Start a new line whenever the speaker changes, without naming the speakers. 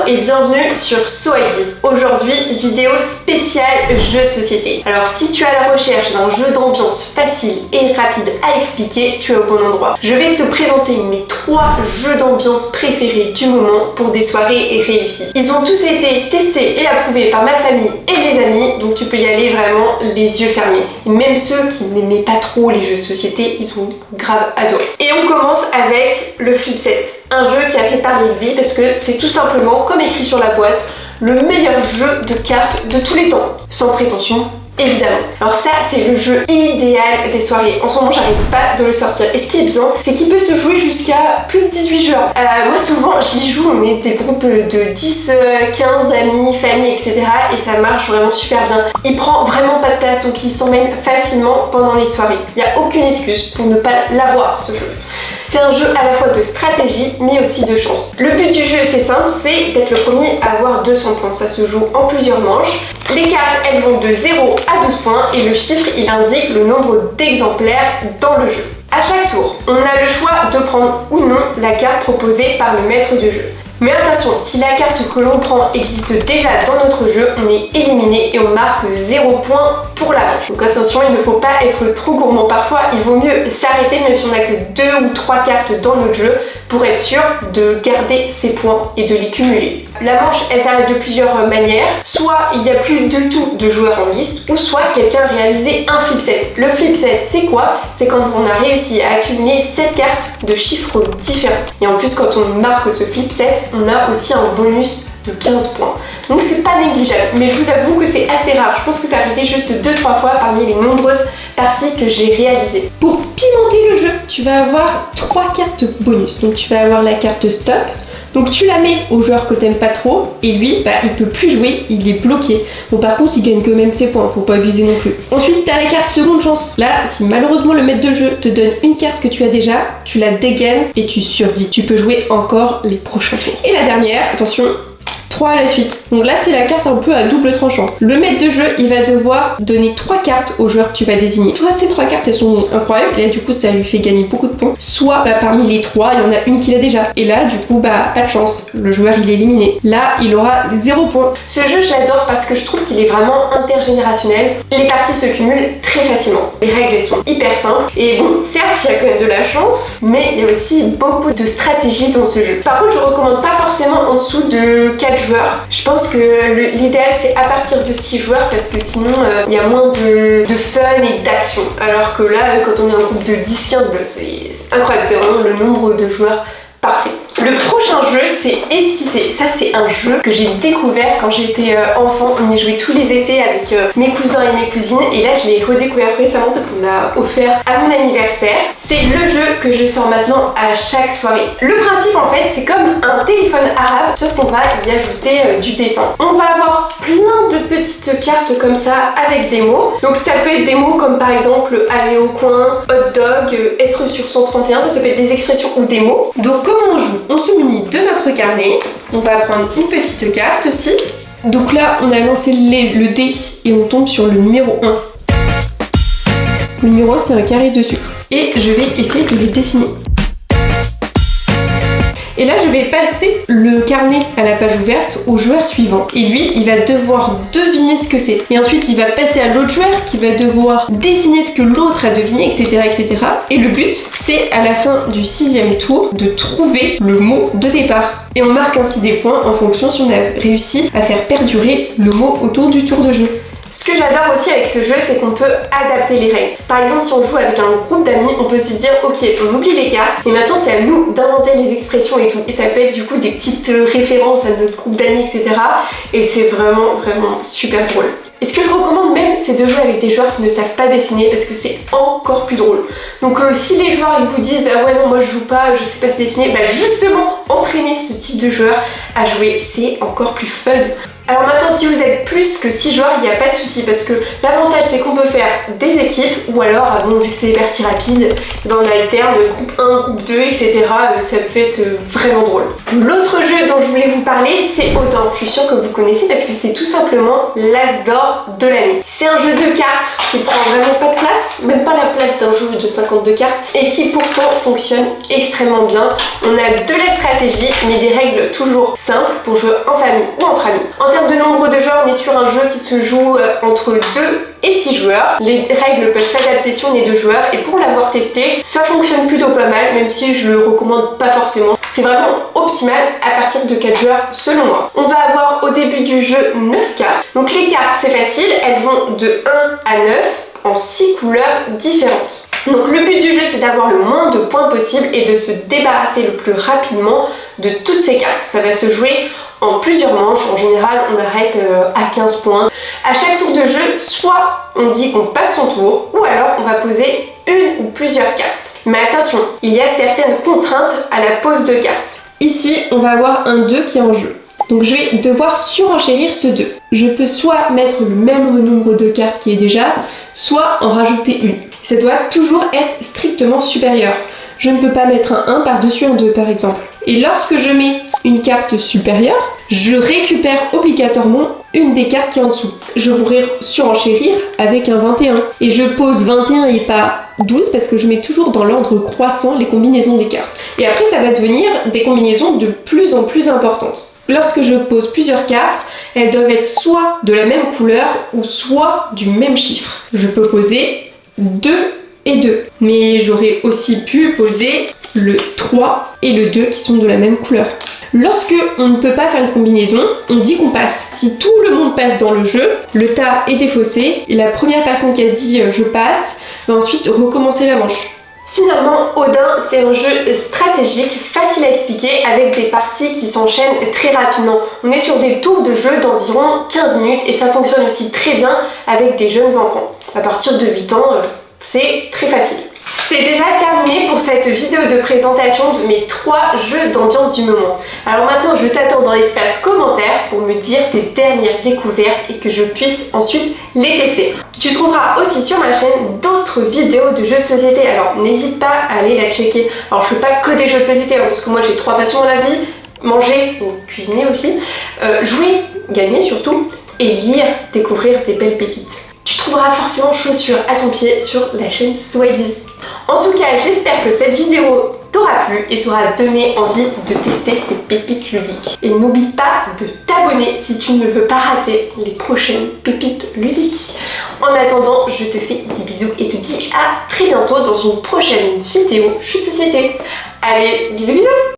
et bienvenue sur So Ideas. Aujourd'hui, vidéo spéciale jeu de société. Alors si tu es à la recherche d'un jeu d'ambiance facile et rapide à expliquer, tu es au bon endroit. Je vais te présenter mes 3 jeux d'ambiance préférés du moment pour des soirées réussies. Ils ont tous été testés et approuvés par ma famille et mes amis, donc tu peux y aller vraiment les yeux fermés. Et même ceux qui n'aimaient pas trop les jeux de société, ils ont grave adoré. Et on commence avec le Flip Set. Un jeu qui a fait parler de lui parce que c'est tout simplement, comme écrit sur la boîte, le meilleur jeu de cartes de tous les temps. Sans prétention, évidemment. Alors ça, c'est le jeu idéal des soirées. En ce moment, j'arrive pas de le sortir. Et ce qui est bien, c'est qu'il peut se jouer jusqu'à plus de 18 joueurs. Moi, souvent, j'y joue, on est des groupes de 10, 15 amis, famille, etc. Et ça marche vraiment super bien. Il prend vraiment pas de place, donc il s'emmène facilement pendant les soirées. Il n'y a aucune excuse pour ne pas l'avoir, ce jeu. C'est un jeu à la fois de stratégie, mais aussi de chance. Le but du jeu, c'est simple, c'est d'être le premier à avoir 200 points. Ça se joue en plusieurs manches. Les cartes, elles vont de 0 à 12 points et le chiffre, il indique le nombre d'exemplaires dans le jeu. À chaque tour, on a le choix de prendre ou non la carte proposée par le maître de jeu. Mais attention, si la carte que l'on prend existe déjà dans notre jeu, on est éliminé et on marque 0 points pour la manche. Donc attention, il ne faut pas être trop gourmand. Parfois, il vaut mieux s'arrêter même si on n'a que 2 ou 3 cartes dans notre jeu pour être sûr de garder ses points et de les cumuler. La manche, elle s'arrête de plusieurs manières. Soit il n'y a plus de tout de joueurs en liste, ou soit quelqu'un a réalisé un flip set. Le flip set, c'est quoi? C'est quand on a réussi à accumuler 7 cartes de chiffres différents. Et en plus, quand on marque ce flip set, on a aussi un bonus de 15 points. Donc c'est pas négligeable, mais je vous avoue que c'est assez rare. Je pense que c'est arrivé juste 2-3 fois parmi les nombreuses parties que j'ai réalisées. Pour pimenter le jeu, tu vas avoir 3 cartes bonus. Donc tu vas avoir la carte stop. Donc tu la mets au joueur que t'aimes pas trop et lui, il peut plus jouer, il est bloqué. Bon par contre il gagne quand même ses points, faut pas abuser non plus. Ensuite t'as la carte seconde chance. Là, si malheureusement le maître de jeu te donne une carte que tu as déjà, tu la dégaines et tu survis. Tu peux jouer encore les prochains tours. Et la dernière, attention, 3 à la suite. Donc là c'est la carte un peu à double tranchant. Le maître de jeu il va devoir donner 3 cartes au joueur que tu vas désigner. Toi ces 3 cartes elles sont incroyables et là du coup ça lui fait gagner beaucoup de points. Soit parmi les 3 il y en a une qu'il a déjà. Et là du coup pas de chance. Le joueur il est éliminé. Là il aura 0 points. Ce jeu j'adore parce que je trouve qu'il est vraiment intergénérationnel. Les parties se cumulent très facilement. Les règles elles sont hyper simples. Et bon certes il y a quand même de la chance, mais il y a aussi beaucoup de stratégie dans ce jeu. Par contre je recommande pas forcément en dessous de 4 joueurs. Je pense que l'idéal c'est à partir de 6 joueurs parce que sinon il y a moins de fun et d'action. Alors que là quand on est un groupe de 10-15, c'est incroyable, c'est vraiment le nombre de joueurs parfait. Le prochain jeu c'est Esquisser. Ça c'est un jeu que j'ai découvert quand j'étais enfant. On y jouait tous les étés avec mes cousins et mes cousines et là je l'ai redécouvert récemment parce qu'on l'a offert à mon anniversaire. C'est le jeu que je sors maintenant à chaque soirée. Le principe en fait c'est comme un téléphone arabe sauf qu'on va y ajouter du dessin. On va avoir plein de petites cartes comme ça avec des mots. Donc ça peut être des mots comme par exemple aller au coin, hot dog, être sur 131, ça peut être des expressions ou des mots. Donc comment on joue? On se munit de notre carnet, on va prendre une petite carte aussi. Donc là, on a lancé le dé et on tombe sur le numéro 1. Le numéro 1, c'est un carré de sucre. Et je vais essayer de le dessiner. Et là, je vais passer le carnet à la page ouverte au joueur suivant. Et lui, il va devoir deviner ce que c'est. Et ensuite, il va passer à l'autre joueur qui va devoir dessiner ce que l'autre a deviné, etc., etc. Et le but, c'est à la fin du 6e tour de trouver le mot de départ. Et on marque ainsi des points en fonction si on a réussi à faire perdurer le mot autour du tour de jeu. Ce que j'adore aussi avec ce jeu, c'est qu'on peut adapter les règles. Par exemple, si on joue avec un groupe d'amis, on peut se dire ok, on oublie les cartes et maintenant c'est à nous d'inventer les expressions et tout. Et ça peut être du coup des petites références à notre groupe d'amis, etc. Et c'est vraiment super drôle. Et ce que je recommande même, c'est de jouer avec des joueurs qui ne savent pas dessiner parce que c'est encore plus drôle. Donc si les joueurs ils vous disent ah ouais non moi je joue pas, je sais pas se dessiner, bah justement entraîner ce type de joueur à jouer, c'est encore plus fun. Alors maintenant, si vous êtes plus que 6 joueurs, il n'y a pas de souci parce que l'avantage c'est qu'on peut faire des équipes ou alors, bon, vu que c'est des parties rapides, on alterne groupe 1, groupe 2, etc. Ça peut être vraiment drôle. L'autre jeu dont je voulais vous parler, c'est Odin. Je suis sûre que vous connaissez parce que c'est tout simplement l'as d'or de l'année. C'est un jeu de cartes qui prend vraiment pas de place, même pas la place d'un jeu de 52 cartes et qui pourtant fonctionne extrêmement bien. On a de la stratégie mais des règles toujours simples pour jouer en famille ou entre amis. En termes de nombre de joueurs, on est sur un jeu qui se joue entre 2 et 6 joueurs. Les règles peuvent s'adapter si on est 2 joueurs et pour l'avoir testé, ça fonctionne plutôt pas mal, même si je le recommande pas forcément. C'est vraiment optimal à partir de 4 joueurs selon moi. On va avoir au début du jeu 9 cartes. Donc les cartes c'est facile, elles vont de 1 à 9 en 6 couleurs différentes. Donc le but du jeu c'est d'avoir le moins de points possible et de se débarrasser le plus rapidement de toutes ces cartes. Ça va se jouer en plusieurs manches, en général on arrête à 15 points. À chaque tour de jeu, soit on dit qu'on passe son tour, ou alors on va poser une ou plusieurs cartes. Mais attention, il y a certaines contraintes à la pose de cartes. Ici, on va avoir un 2 qui est en jeu. Donc je vais devoir surenchérir ce 2. Je peux soit mettre le même nombre de cartes qui est déjà, soit en rajouter une. Ça doit toujours être strictement supérieur. Je ne peux pas mettre un 1 par-dessus un 2 par exemple. Et lorsque je mets une carte supérieure, je récupère obligatoirement une des cartes qui est en dessous. Je pourrais surenchérir avec un 21. Et je pose 21 et pas 12 parce que je mets toujours dans l'ordre croissant les combinaisons des cartes. Et après ça va devenir des combinaisons de plus en plus importantes. Lorsque je pose plusieurs cartes, elles doivent être soit de la même couleur ou soit du même chiffre. Je peux poser 2 et 2. Mais j'aurais aussi pu poser le 3 et le 2 qui sont de la même couleur. Lorsque on ne peut pas faire une combinaison, on dit qu'on passe. Si tout le monde passe dans le jeu, le tas est défaussé et la première personne qui a dit je passe va ensuite recommencer la manche. Finalement, Odin, c'est un jeu stratégique, facile à expliquer, avec des parties qui s'enchaînent très rapidement. On est sur des tours de jeu d'environ 15 minutes et ça fonctionne aussi très bien avec des jeunes enfants. À partir de 8 ans, c'est très facile. C'est déjà terminé pour cette vidéo de présentation de mes 3 jeux d'ambiance du moment. Alors maintenant, je t'attends dans l'espace commentaire pour me dire tes dernières découvertes et que je puisse ensuite les tester. Tu trouveras aussi sur ma chaîne d'autres vidéos de jeux de société, alors n'hésite pas à aller la checker. Alors je fais pas que des jeux de société, parce que moi j'ai 3 passions dans la vie, manger, ou cuisiner aussi, jouer, gagner surtout, et lire, découvrir des belles pépites. Tu trouveras forcément chaussures à ton pied sur la chaîne Swadies. En tout cas, j'espère que cette vidéo t'aura plu et t'aura donné envie de tester ces pépites ludiques. Et n'oublie pas de t'abonner si tu ne veux pas rater les prochaines pépites ludiques. En attendant, je te fais des bisous et te dis à très bientôt dans une prochaine vidéo jeux de société. Allez, bisous bisous!